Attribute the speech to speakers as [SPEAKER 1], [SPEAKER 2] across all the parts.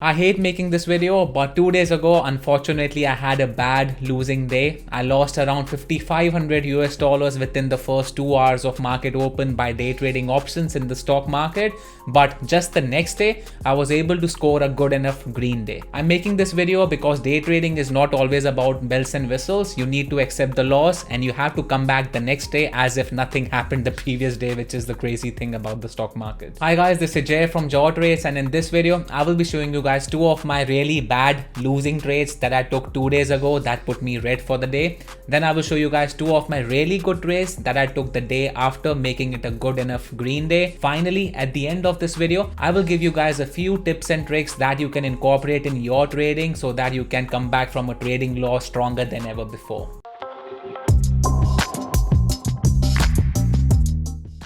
[SPEAKER 1] I hate making this video, but 2 days ago, unfortunately, I had a bad losing day. I lost around 5,500 US dollars within the first 2 hours of market open by day trading options in the stock market. But just the next day, I was able to score a good enough green day. I'm making this video because day trading is not always about bells and whistles. You need to accept the loss and you have to come back the next day as if nothing happened the previous day, which is the crazy thing about the stock market. Hi guys, this is Jay from Jaw Trades, and in this video, I will be showing you guys two of my really bad losing trades that I took 2 days ago that put me red for the day. Then I will show you guys two of my really good trades that I took the day after, making it a good enough green day. Finally, at the end of this video, I will give you guys a few tips and tricks that you can incorporate in your trading so that you can come back from a trading loss stronger than ever before.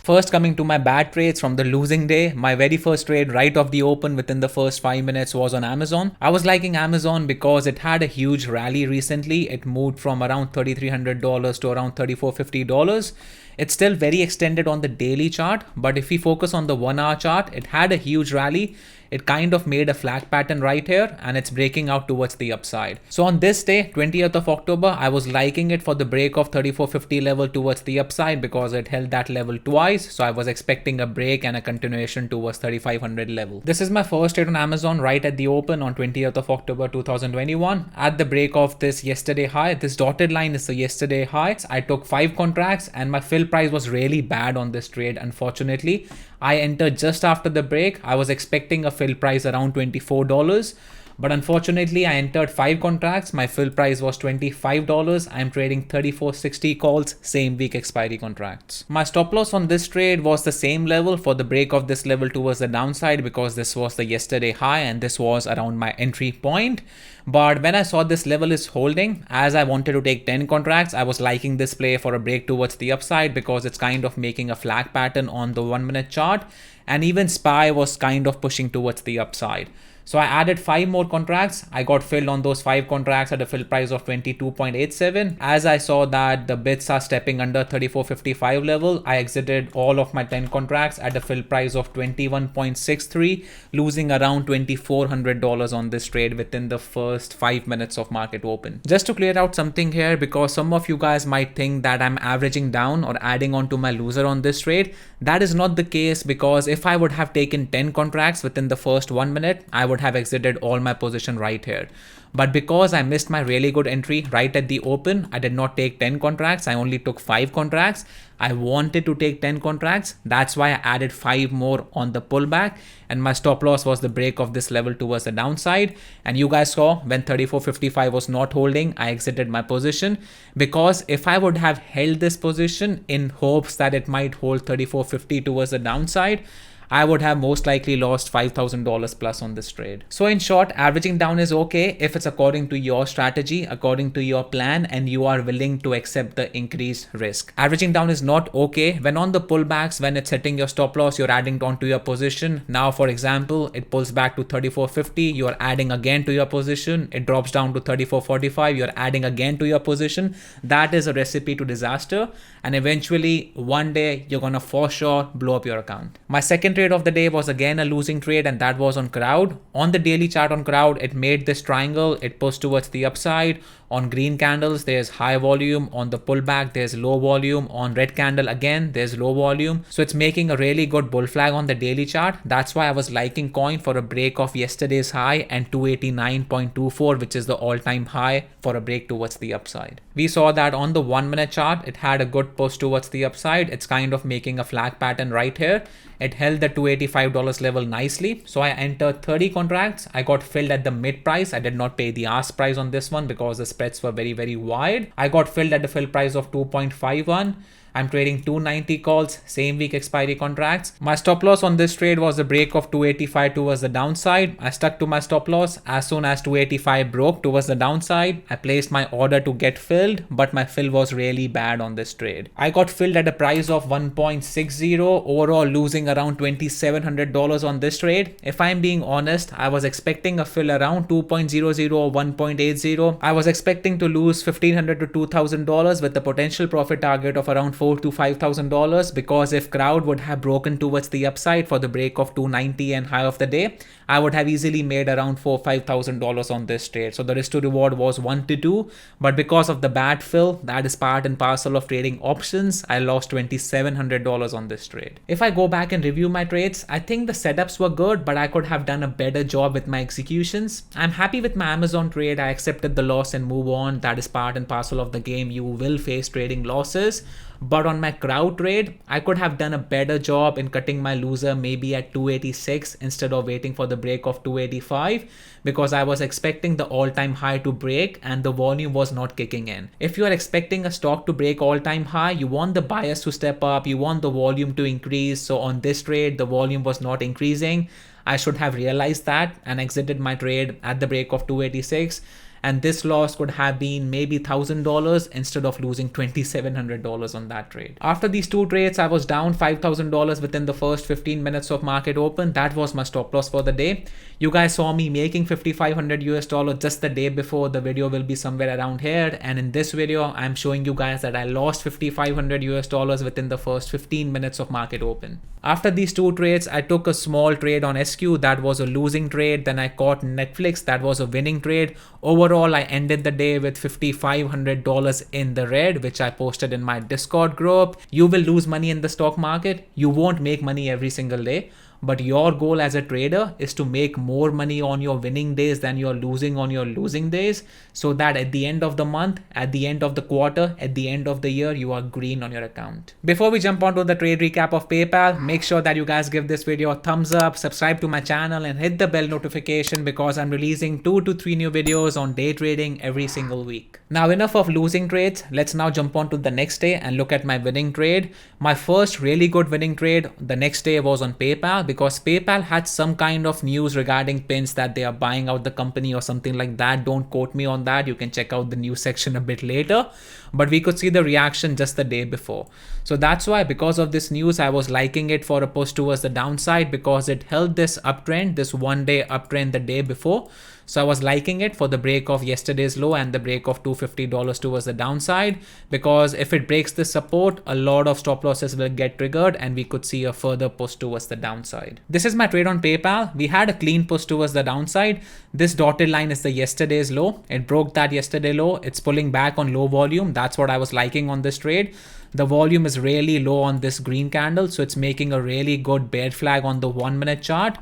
[SPEAKER 1] First, coming to my bad trades from the losing day, my very first trade right off the open within the first 5 minutes was on Amazon. I was liking Amazon because it had a huge rally recently. It moved from around $3,300 to around $3,450. It's still very extended on the daily chart, but if we focus on the 1 hour chart, it had a huge rally. It kind of made a flag pattern right here and it's breaking out towards the upside. So on this day, 20th of October, I was liking it for the break of 3450 level towards the upside because it held that level twice. So I was expecting a break and a continuation towards 3500 level. This is my first trade on Amazon right at the open on 20th of October 2021. At the break of this yesterday high, this dotted line is the yesterday high. I took 5 contracts and my fill price was really bad on this trade. Unfortunately, I entered just after the break. I was expecting a fill price around $24. But unfortunately, I entered 5 contracts. My fill price was $25. I'm trading 3460 calls, same week expiry contracts. My stop loss on this trade was the same level for the break of this level towards the downside because this was the yesterday high and this was around my entry point. But when I saw this level is holding, as I wanted to take 10 contracts, I was liking this play for a break towards the upside because it's kind of making a flag pattern on the 1 minute chart. And even SPY was kind of pushing towards the upside. So I added 5 more contracts. I got filled on those 5 contracts at a fill price of 22.87. As I saw that the bids are stepping under 3455 level, I exited all of my 10 contracts at a fill price of 21.63, losing around $2,400 on this trade within the first 5 minutes of market open. Just to clear out something here, because some of you guys might think that I'm averaging down or adding on to my loser on this trade. That is not the case, because if I would have taken 10 contracts within the first 1 minute, I would have exited all my position right here. But because I missed my really good entry right at the open, I did not take 10 contracts. I only took 5 contracts. I wanted to take 10 contracts. That's why I added 5 more on the pullback. And my stop loss was the break of this level towards the downside. And you guys saw when 3455 was not holding, I exited my position. Because if I would have held this position in hopes that it might hold 3450 towards the downside, I would have most likely lost $5,000 plus on this trade. So in short, averaging down is okay if it's according to your strategy, according to your plan, and you are willing to accept the increased risk. Averaging down is not okay when on the pullbacks, when it's hitting your stop loss, you're adding on to your position. Now, for example, it pulls back to 3450, you're adding again to your position. It drops down to 3445, you're adding again to your position. That is a recipe to disaster. And eventually, one day, you're gonna for sure blow up your account. My second trade of the day was again a losing trade, and that was on Crowd. On the daily chart on Crowd, it made this triangle. It pushed towards the upside. On green candles, there's high volume. On the pullback, there's low volume. On red candle, again, there's low volume. So it's making a really good bull flag on the daily chart. That's why I was liking coin for a break of yesterday's high and 289.24, which is the all-time high, for a break towards the upside. We saw that on the 1 minute chart, it had a good push towards the upside. It's kind of making a flag pattern right here. It held the $285 level nicely. So I entered 30 contracts. I got filled at the mid price. I did not pay the ask price on this one because the spreads were very, very wide. I got filled at the fill price of 2.51. I'm trading 290 calls, same week expiry contracts. My stop loss on this trade was a break of 285 towards the downside. I stuck to my stop loss. As soon as 285 broke towards the downside, I placed my order to get filled, but my fill was really bad on this trade. I got filled at a price of 1.60, overall losing around $2,700 on this trade. If I'm being honest, I was expecting a fill around 2.00 or 1.80. I was expecting to lose $1,500 to $2,000 with a potential profit target of around $4,000 to $5,000 because if crowd would have broken towards the upside for the break of 290 and high of the day, I would have easily made around $4,000 or $5,000 on this trade. So the risk to reward was 1 to 2, but because of the bad fill, that is part and parcel of trading options, I lost $2,700 on this trade. If I go back and review my trades, I think the setups were good, but I could have done a better job with my executions. I'm happy with my Amazon trade. I accepted the loss and move on. That is part and parcel of the game. You will face trading losses. But on my crowd trade, I could have done a better job in cutting my loser maybe at 286 instead of waiting for the break of 285, because I was expecting the all-time high to break and the volume was not kicking in. If you are expecting a stock to break all-time high, you want the buyers to step up, you want the volume to increase. So on this trade, the volume was not increasing. I should have realized that and exited my trade at the break of 286. And this loss could have been maybe $1,000 instead of losing $2,700 on that trade. After these two trades, I was down $5,000 within the first 15 minutes of market open. That was my stop loss for the day. You guys saw me making $5,500 just the day before. The video will be somewhere around here. And in this video, I'm showing you guys that I lost $5,500 within the first 15 minutes of market open. After these two trades, I took a small trade on SQ. That was a losing trade. Then I caught Netflix. That was a winning trade. Overall, I ended the day with $5,500 in the red, which I posted in my Discord group. You will lose money in the stock market. You won't make money every single day. But your goal as a trader is to make more money on your winning days than you're losing on your losing days, so that at the end of the month, at the end of the quarter, at the end of the year, you are green on your account. Before we jump onto the trade recap of PayPal, make sure that you guys give this video a thumbs up, subscribe to my channel and hit the bell notification because I'm releasing 2 to 3 new videos on day trading every single week. Now enough of losing trades. Let's now jump on to the next day and look at my winning trade. My first really good winning trade the next day was on PayPal, because PayPal had some kind of news regarding pins that they are buying out the company or something like that. Don't quote me on that. You can check out the news section a bit later. But we could see the reaction just the day before. So that's why, because of this news, I was liking it for a push towards the downside because it held this uptrend, this 1 day uptrend the day before. So I was liking it for the break of yesterday's low and the break of $250 towards the downside, because if it breaks this support, a lot of stop losses will get triggered and we could see a further push towards the downside. This is my trade on PayPal. We had a clean push towards the downside. This dotted line is the yesterday's low. It broke that yesterday low. It's pulling back on low volume. That's what I was liking on this trade. The volume is really low on this green candle, so it's making a really good bear flag on the 1 minute chart.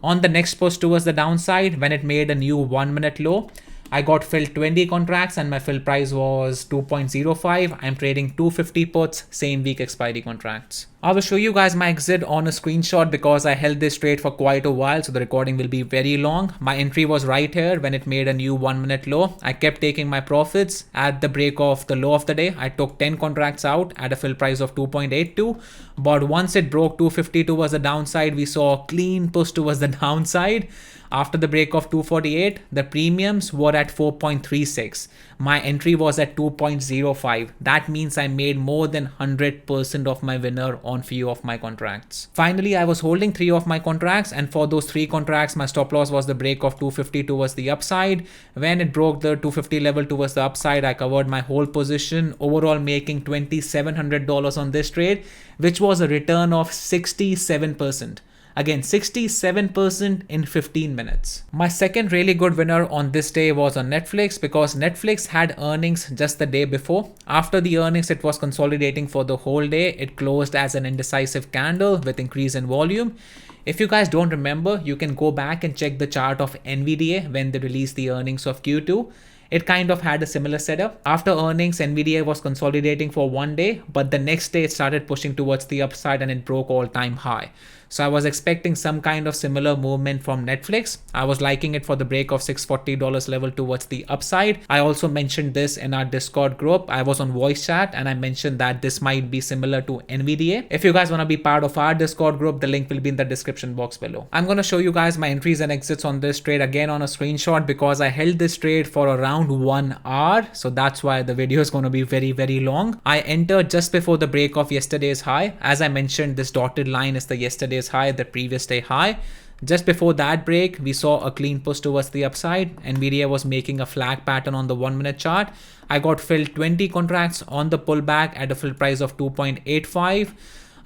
[SPEAKER 1] On the next push towards the downside, when it made a new 1 minute low, I got filled 20 contracts and my fill price was 2.05. I'm trading 250 puts, same week expiry contracts. I will show you guys my exit on a screenshot because I held this trade for quite a while, so the recording will be very long. My entry was right here when it made a new 1 minute low. I kept taking my profits. At the break of the low of the day, I took 10 contracts out at a fill price of 2.82. But once it broke 250 towards the downside, we saw a clean push towards the downside. After the break of 248, the premiums were at 4.36. My entry was at 2.05. That means I made more than 100% of my winner on few of my contracts. Finally, I was holding 3 of my contracts, and for those 3 contracts, my stop loss was the break of 250 towards the upside. When it broke the 250 level towards the upside, I covered my whole position, overall making $2,700 on this trade, which was a return of 67%. Again, 67% in 15 minutes. My second really good winner on this day was on Netflix, because Netflix had earnings just the day before. After the earnings, it was consolidating for the whole day. It closed as an indecisive candle with increase in volume. If you guys don't remember, you can go back and check the chart of NVDA when they released the earnings of Q2. It kind of had a similar setup. After earnings, NVDA was consolidating for 1 day, but the next day it started pushing towards the upside and it broke all-time high. So I was expecting some kind of similar movement from Netflix. I was liking it for the break of $640 level towards the upside. I also mentioned this in our Discord group. I was on voice chat and I mentioned that this might be similar to NVDA. If you guys want to be part of our Discord group, the link will be in the description box below. I'm going to show you guys my entries and exits on this trade again on a screenshot, because I held this trade for around 1 hour. So that's why the video is going to be very, very long. I entered just before the break of yesterday's high. As I mentioned, this dotted line is the yesterday's high, the previous day high. Just before that break, we saw a clean push towards the upside. Nvidia was making a flag pattern on the 1-minute chart. I got filled 20 contracts on the pullback at a fill price of 2.85.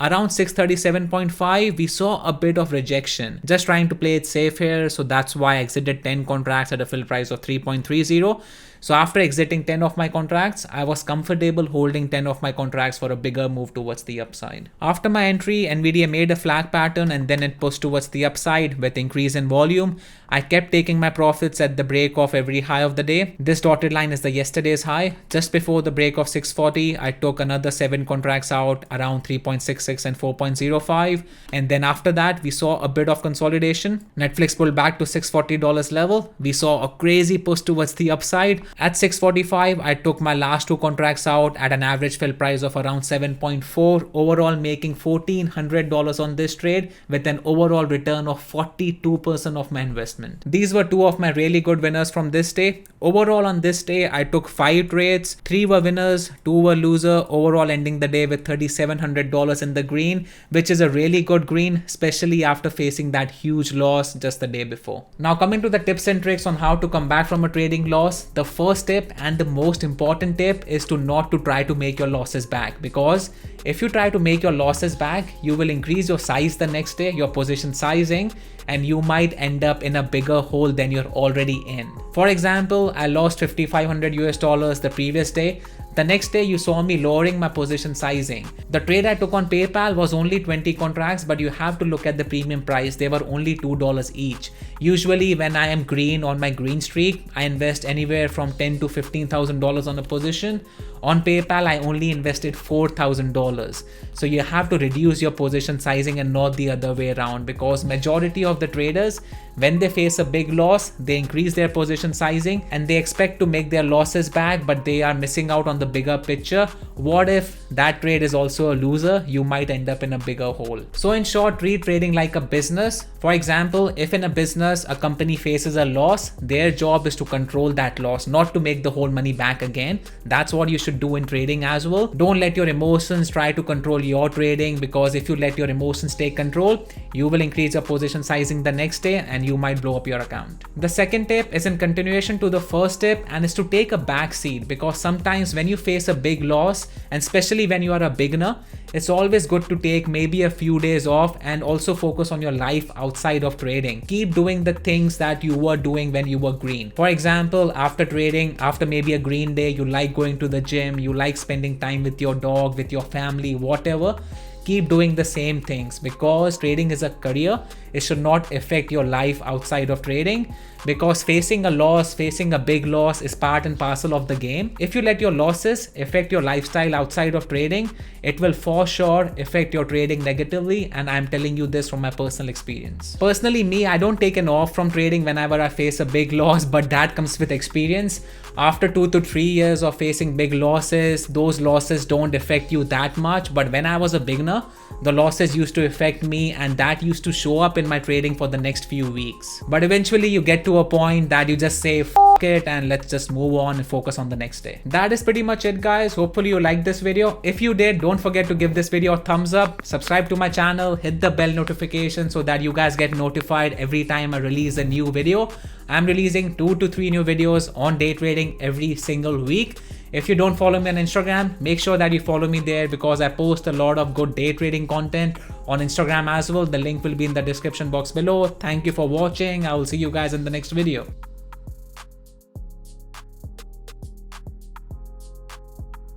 [SPEAKER 1] Around 637.5, we saw a bit of rejection. Just trying to play it safe here, so that's why I exited 10 contracts at a fill price of 3.30. So after exiting 10 of my contracts, I was comfortable holding 10 of my contracts for a bigger move towards the upside. After my entry, Nvidia made a flag pattern and then it pushed towards the upside with increase in volume. I kept taking my profits at the break of every high of the day. This dotted line is the yesterday's high. Just before the break of 640, I took another 7 contracts out around 3.66 and 4.05. And then after that, we saw a bit of consolidation. Netflix pulled back to $640 level. We saw a crazy push towards the upside. At 645, I took my last 2 contracts out at an average fill price of around 7.4, overall making $1,400 on this trade with an overall return of 42% of my investment. These were 2 of my really good winners from this day. Overall on this day, I took 5 trades, 3 were winners, 2 were loser, overall ending the day with $3,700 in the green, which is a really good green, especially after facing that huge loss just the day before. Now coming to the tips and tricks on how to come back from a trading loss, the first tip and the most important tip is to not to try to make your losses back, because if you try to make your losses back, you will increase your size the next day, your position sizing, and you might end up in a bigger hole than you're already in. For example, I lost $5,500 the previous day. The next day you saw me lowering my position sizing. The trade I took on PayPal was only 20 contracts, but you have to look at the premium price. They were only $2 each. Usually when I am green on my green streak, I invest anywhere from $10,000 to $15,000 on a position. On PayPal, I only invested $4,000. So you have to reduce your position sizing and not the other way around, because majority of the traders, when they face a big loss, they increase their position sizing and they expect to make their losses back, but they are missing out on the bigger picture. What if that trade is also a loser? You might end up in a bigger hole. So in short, treat trading like a business. For example, if in a business a company faces a loss, their job is to control that loss, not to make the whole money back again. That's what you should do in trading as well. Don't let your emotions try to control your trading, because if you let your emotions take control, you will increase your position sizing the next day and you might blow up your account. The second tip is in continuation to the first tip and is to take a back seat, because sometimes when you face a big loss, and especially when you are a beginner, it's always good to take maybe a few days off and also focus on your life outside of trading. Keep doing the things that you were doing when you were green. For example, after trading, after maybe a green day, you like going to the gym, you like spending time with your dog, with your family, whatever. Keep doing the same things, because trading is a career. It should not affect your life outside of trading, because facing a loss, facing a big loss is part and parcel of the game. If you let your losses affect your lifestyle outside of trading, it will for sure affect your trading negatively, and I'm telling you this from my personal experience. Personally, me, I don't take an off from trading whenever I face a big loss, but that comes with experience. After 2 to 3 years of facing big losses, those losses don't affect you that much. But when I was a beginner, the losses used to affect me, and that used to show up in my trading for the next few weeks. But eventually you get to a point that you just say, F it, and let's just move on and focus on the next day. That is pretty much it, guys. Hopefully you liked this video. If you did, don't forget to give this video a thumbs up, subscribe to my channel, hit the bell notification so that you guys get notified every time I release a new video. I'm releasing 2 to 3 new videos on day trading every single week. If you don't follow me on Instagram, make sure that you follow me there, because I post a lot of good day trading content on Instagram as well. The link will be in the description box below. Thank you for watching. I will see you guys in the next video.